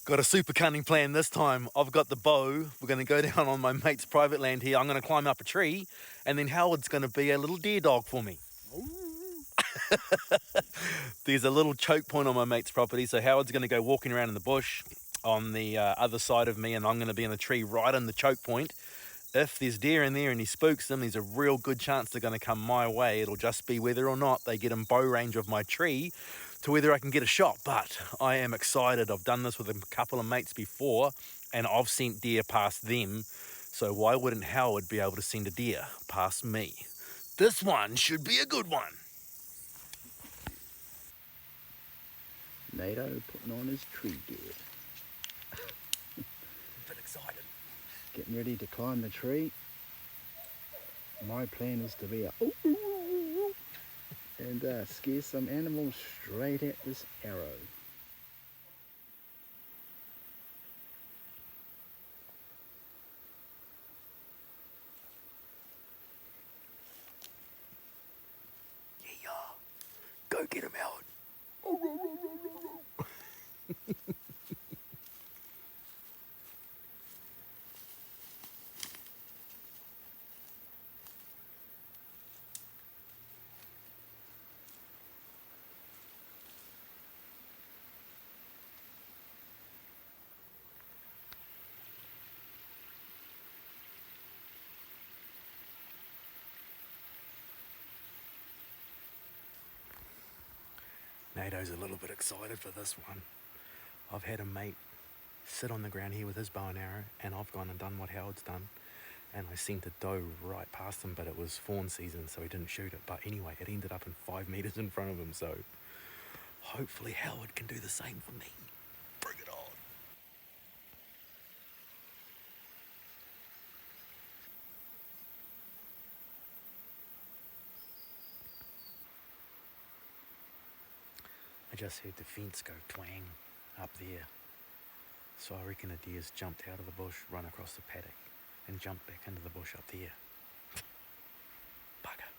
Got a super cunning plan this time. I've got the bow. We're going to go down on my mate's private land here. I'm going to climb up a tree, and then Howard's going to be a little deer dog for me. There's a little choke point on my mate's property, so Howard's going to go walking around in the bush on the other side of me, and I'm going to be in the tree right in the choke point. If there's deer in there and he spooks them, there's a real good chance they're going to come my way. It'll just be whether or not they get in bow range of my tree to whether I can get a shot. But I am excited. I've done this with a couple of mates before, and I've sent deer past them. So why wouldn't Howard be able to send a deer past me? This one should be a good one. Nato putting on his tree gear. A bit excited. Getting ready to climb the tree. My plan is to be and scare some animals straight at this arrow. Yeah. Go get him, Howard. Nato's a little bit excited for this one. I've had a mate sit on the ground here with his bow and arrow, and I've gone and done what Howard's done, and I sent a doe right past him, but it was fawn season, so he didn't shoot it. But anyway, it ended up in 5 meters in front of him, so hopefully Howard can do the same for me. Bring it on. I just heard the fence go twang up there. So I reckon a deer's jumped out of the bush, run across the paddock, and jumped back into the bush up there. Bugger.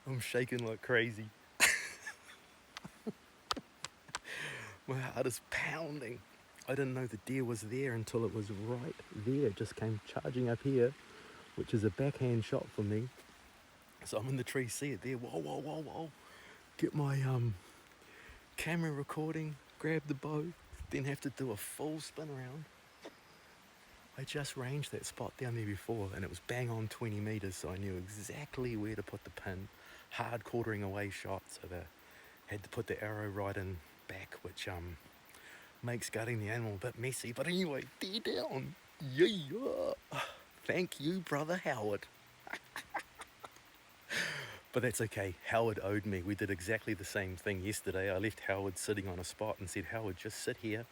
I'm shaking like crazy. My heart is pounding. I didn't know the deer was there until it was right there. It just came charging up here, which is a backhand shot for me. So I'm in the tree, see it there. Whoa. Get my camera recording, grab the bow, then have to do a full spin around. I just ranged that spot down there before, and it was bang on 20 meters, so I knew exactly where to put the pin. Hard quartering away shot, so I had to put the arrow right in back, which makes gutting the animal a bit messy. But anyway, deer down. Yeah. Thank you, brother Howard. But that's okay. Howard owed me. We did exactly the same thing yesterday. I left Howard sitting on a spot and said, Howard, just sit here,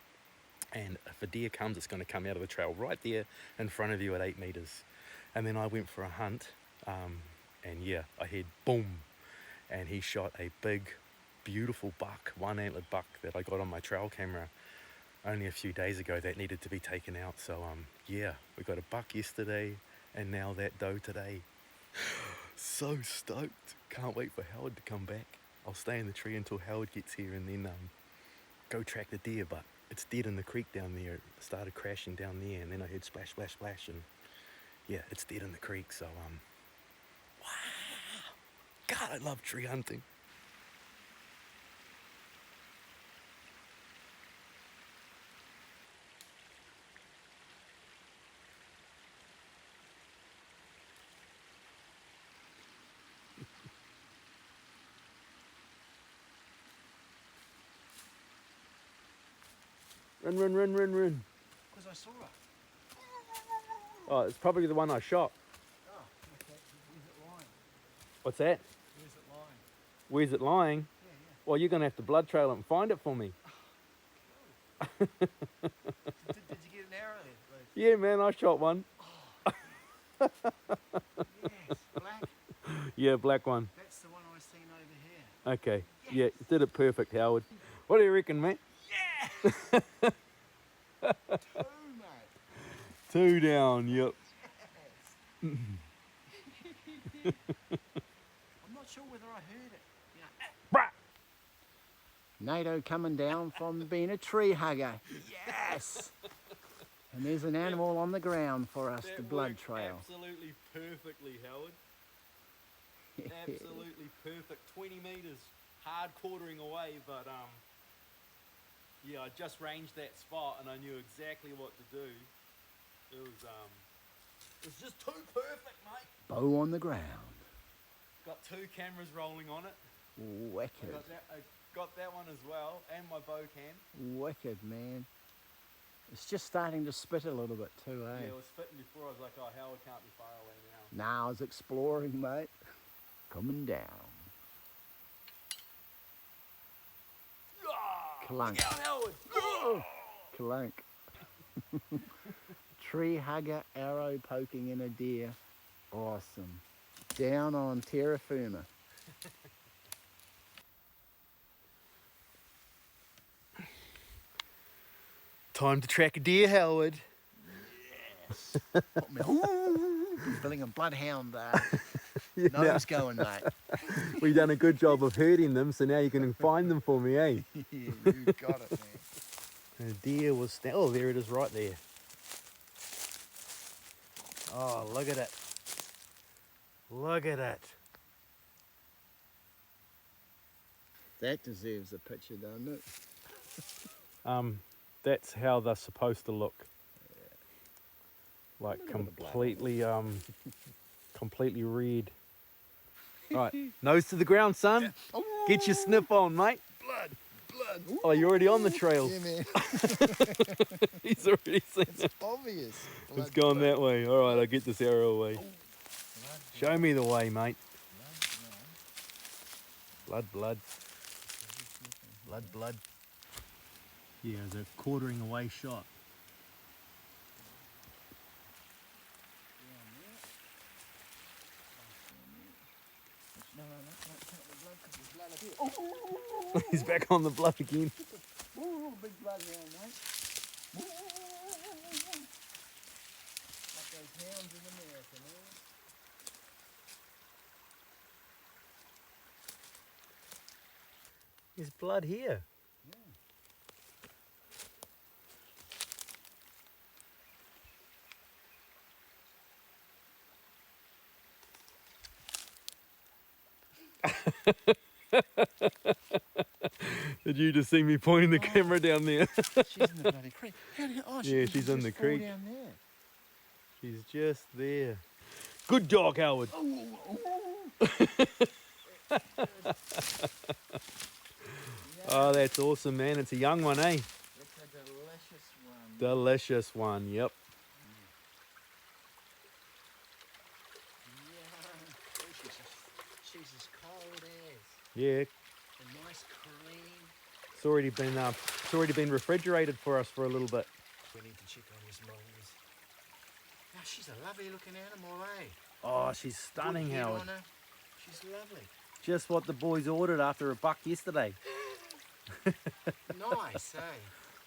and if a deer comes, it's going to come out of the trail right there in front of you at 8 meters. And then I went for a hunt, and yeah, I heard boom, and he shot a big, beautiful buck, one-antlered buck that I got on my trail camera only a few days ago that needed to be taken out. So yeah, we got a buck yesterday, and now that doe today. So stoked. Can't wait for Howard to come back. I'll stay in the tree until Howard gets here, and then go track the deer. But it's dead in the creek down there. It started crashing down there, and then I heard splash, splash, splash, and yeah, it's dead in the creek. So wow. God, I love tree hunting. Run, run, run, run, run. Because I saw her. Oh, it's probably the one I shot. Oh, okay. Where's it lying? What's that? Where's it lying? Where's it lying? Yeah, yeah. Well, you're going to have to blood trail it and find it for me. Cool. did you get an arrow there, Luke? Yeah, man, I shot one. Yes, black. Yeah, black one. That's the one I seen over here. Okay. Yes. Yeah, did it perfect, Howard. What do you reckon, mate? Yes! 2, mate. 2 down, yep. Yes. I'm not sure whether I heard it. Brah! Nato coming down from being a tree hugger. Yes! And there's an animal on the ground for us to blood trail. Absolutely perfectly, Howard. Absolutely perfect. 20 metres, hard quartering away, but yeah, I just ranged that spot and I knew exactly what to do. It was just too perfect, mate. Bow on the ground. Got 2 cameras rolling on it. Wicked. I got that one as well, and my bow cam. Wicked, man. It's just starting to spit a little bit too, eh? Yeah, it was fitting before. I was like, oh, Howard can't be far away now. Now it's exploring, mate. Coming down. Clunk. Look out, Howard! Oh, clunk. Tree hugger, arrow poking in a deer. Awesome. Down on terra firma. Time to track a deer, Howard. Yes. Feeling a bloodhound nose going, mate. We've done a good job of herding them, so now you can find them for me, eh? Yeah, you got it, man. The deer was... Oh, there it is right there. Oh, look at it. Look at it. That deserves a picture, doesn't it? That's how they're supposed to look. Yeah. Like Look at the blood. completely red. Right, nose to the ground, son. Oh, Get your sniff on, mate. blood. Oh, you're already on the trail. Yeah, man. He's already seen it. It's obvious. It's gone that way. All right, I'll get this arrow away. Show me the way, mate. Blood, blood. Blood, blood. Yeah, it's a quartering away shot. No, can't count the blood because there's blood up here. Oh, He's back on the blood again. ooh, big blood hound, mate. Like those hounds in America, man. There's blood here. Yeah. Did you just see me pointing the camera down there? She's in the bloody creek. Yeah, she's in the creek. Down there. She's just there. Good dog, Howard. Oh, that's awesome, man. It's a young one, eh? It's a delicious one. Delicious one, yep. Yeah. Oh, she's as cold as. Yeah, A nice cream. it's already been refrigerated for us for a little bit. We need to check on his mongoose. Now she's a lovely looking animal, eh? Oh, she's stunning, Good head Howard. on her. She's lovely. Just what the boys ordered after a buck yesterday. Nice, eh?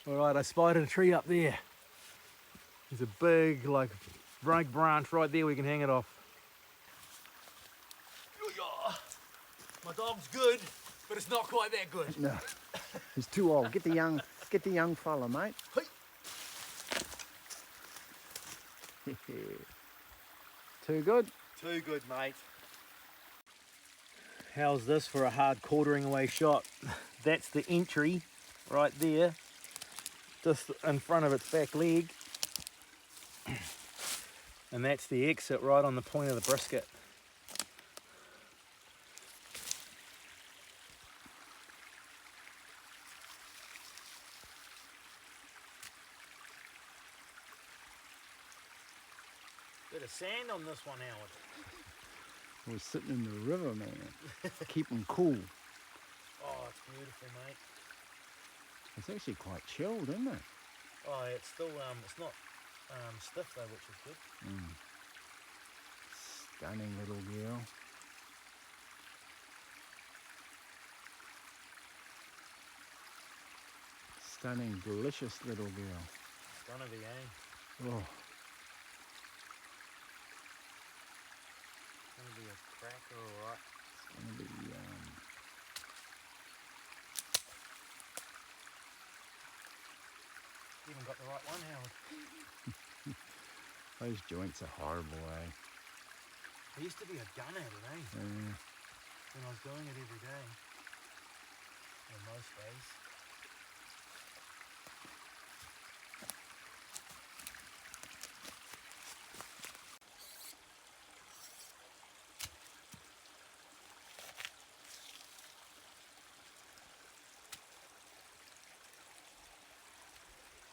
All right, I spotted a tree up there. There's a big, like, break branch right there. We can hang it off. My dog's good, but it's not quite that good. No, he's too old. Get the young fella, mate. Too good. Too good, mate. How's this for a hard quartering away shot? That's the entry right there, just in front of its back leg. And that's the exit right on the point of the brisket. Bit of sand on this one, Howard. We're sitting in the river, man. Keep them cool. Oh, it's beautiful, mate. It's actually quite chilled, isn't it? Oh, it's still, it's not stiff though, which is good. Stunning little girl. Stunning, delicious little girl. It's gonna be, eh? Oh, It's gonna be a cracker, alright. it's gonna be You even got the right one, Howard. those joints are horrible, eh? I used to be a gun at it, eh? When I was doing it every day. Or most days.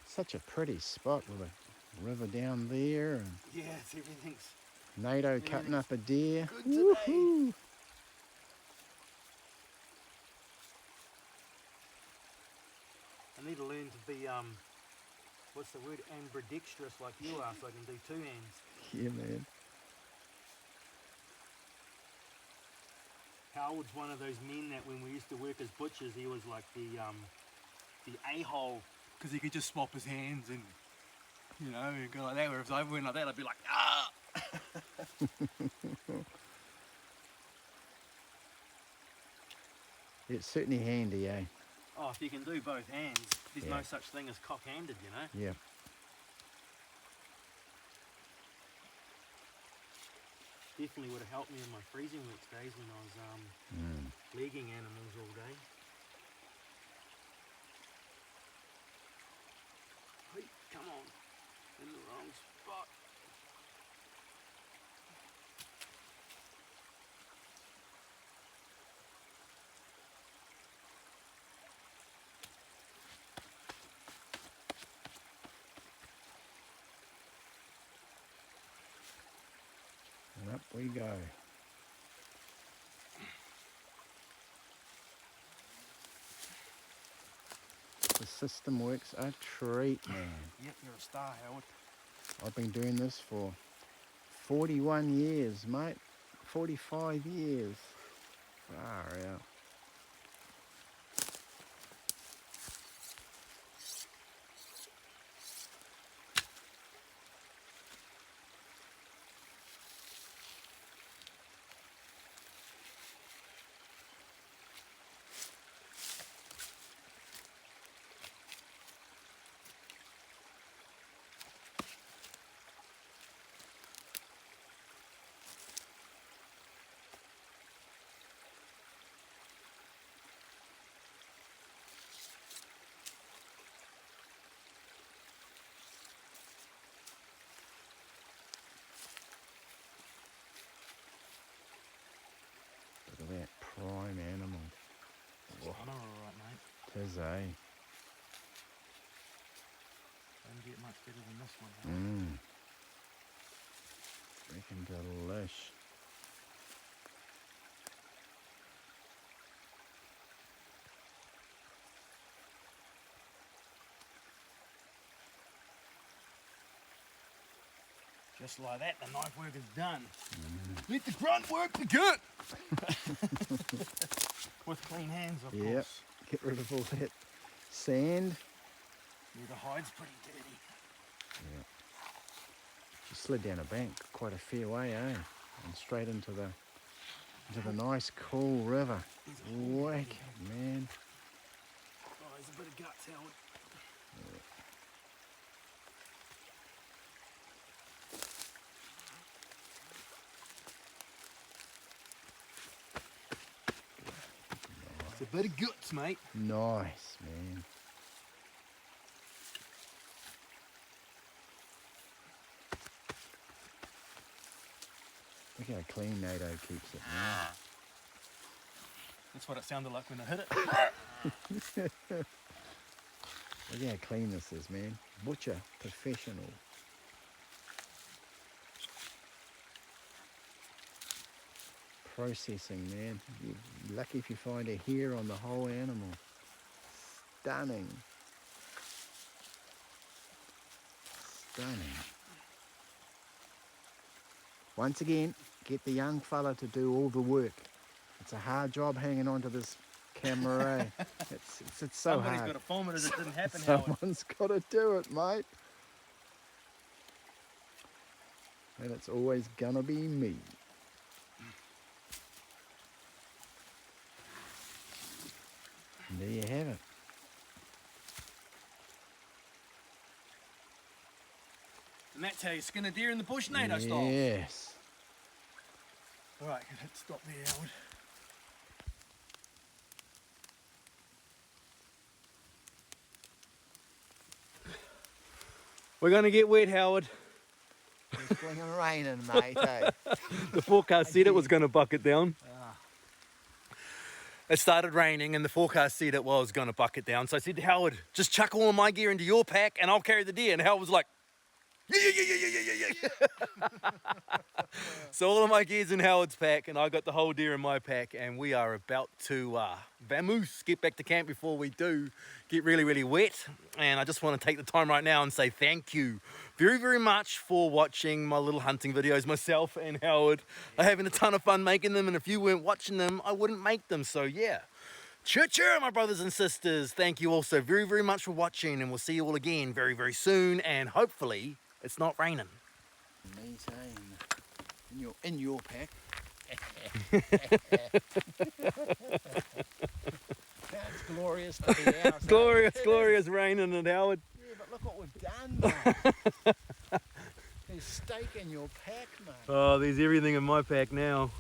Such a pretty spot with a river down there and Yeah, everything's Nato cutting up a deer. good today. Woohoo! I need to learn to be, what's the word, ambidextrous like you are, so I can do two hands. Yeah, man. Howard's one of those men that when we used to work as butchers, he was like the a-hole, because he could just swap his hands and, you know, he'd go like that, whereas if I went like that, I'd be like, ah! It's certainly handy, eh? Oh, if you can do both hands, there's Yeah. no such thing as cock-handed, you know? Yeah. Definitely would have helped me in my freezing works days when I was legging animals all day. Hey, come on, in the wrong spot. And up we go. The system works a treat, man. Yep, you're a star, Howard. I've been doing this for 41 years, mate. 45 years. Far out. Look at that prime animal. Oh. I know, alright, mate. Tis, eh? Don't get much better than this one, Howard. Freaking delish. Just like that, the knife work is done. Let the grunt work begin! With clean hands, of Yep. course. Get rid of all that sand. Yeah, the hide's pretty dirty. Yeah. She slid down a bank quite a fair way, eh? And straight into the nice cool river. Whack, man. Oh, there's a bit of guts, Howard. It's a bit of guts, mate. Nice, man. Look how clean Nato keeps it, man. That's what it sounded like when I hit it. Look how clean this is, man. Butcher, professional. processing, man. You're lucky if you find a hair on the whole animal. Stunning. Stunning. Once again, get the young fella to do all the work. It's a hard job hanging onto this camera, eh? It's so hard. Somebody's got to film it as it didn't happen, Howard. Someone's got to do it, mate. And it's always gonna be me. And there you have it. And that's how you skin a deer in the bush, NATO style. Yes. Alright, let's stop there, Howard. We're going to get wet, Howard. It's going and raining, mate, eh? The forecast said it was going to bucket down. Ah. It started raining and the forecast said it was going to bucket down. So I said to Howard, just chuck all of my gear into your pack and I'll carry the deer. And Howard was like, yeah. So all of my gear's in Howard's pack and I got the whole deer in my pack, and we are about to vamoose, get back to camp before we do get really, really wet. And I just want to take the time right now and say thank you very, very much for watching my little hunting videos. Myself and Howard are having a ton of fun making them, and if you weren't watching them, I wouldn't make them. So yeah, cheer, my brothers and sisters. Thank you all so very, very much for watching, and we'll see you all again very, very soon, and hopefully it's not raining. Me saying, in your pack. It's glorious to be out. glorious raining at Howard. Yeah, but look what we've done, mate. There's steak in your pack, mate. Oh, there's everything in my pack now.